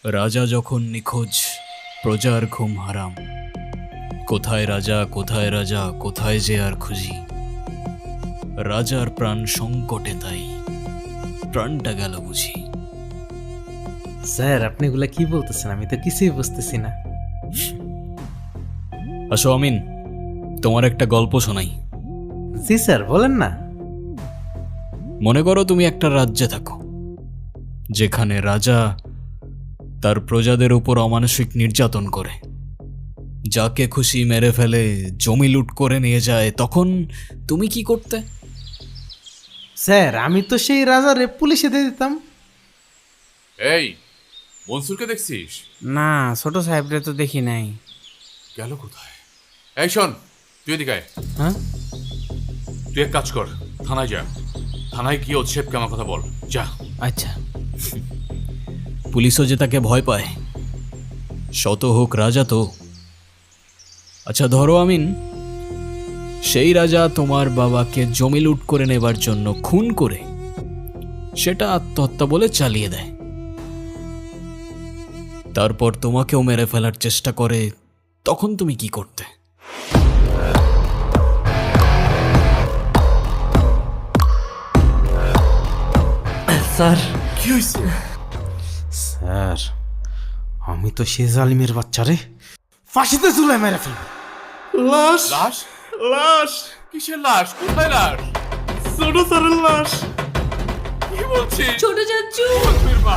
রাজা যখন নিখোঁজ, প্রজার ঘুম হারাম। কোথায় রাজা, কোথায় রাজা, কোথায় যে আর খুঁজি। রাজার প্রাণ সংকটে, তাই প্রাণটা গেল বুঝি। স্যার আপনি এগুলা কি বলতেছেন? আমি তো কিছুই বুঝতেছি না। আসো আমিন, তোমার একটা গল্প শোনাই। জি স্যার, বলেন না। মনে করো তুমি একটা রাজ্যে থাকো, যেখানে রাজা তার প্রজাদের উপর অমানসিক নির্যাতন করে, যাকে খুশি মেরে ফেলে, জমি লুট করে নিয়ে যায়। তখন তুমি কি করতে? স্যার আমি তো সেই রাজারে পুলিশে দিয়ে দিতাম। এই মনসুরকে দেখছিস? না, ছোট সাহেবরে তো দেখি নাই। গেল কোথায়? এই শোন, তুই এদিকে আয়। হ্যাঁ, তুই এক কাজ কর, থানায় যা। থানায় গিয়ে ওর শেফকে আমার কথা বল, যা। আচ্ছা। পুলিশও যে তাকে ভয় পায়, শত হোক রাজা তো। আচ্ছা ধরো আমিন, সেই রাজা তোমার বাবাকে জমি লুট করে নেবার জন্য খুন করে সেটা আত্মহত্যা বলে চালিয়ে দেয়। তারপর তোমাকেও মেরে ফেলার চেষ্টা করে, তখন তুমি কি করতে? স্যার কি হয়েছে? স্যার আমি তো সে জালিমের বাচ্চারে ফাঁসিতে ঝুলে মেরে ফেলবো। লাশ? লাশ? কিসের লাশ? কোথায় লাশ? ছোট স্যারের লাশ। কি বলছিস? ছোট চাচু, মনসুর মা,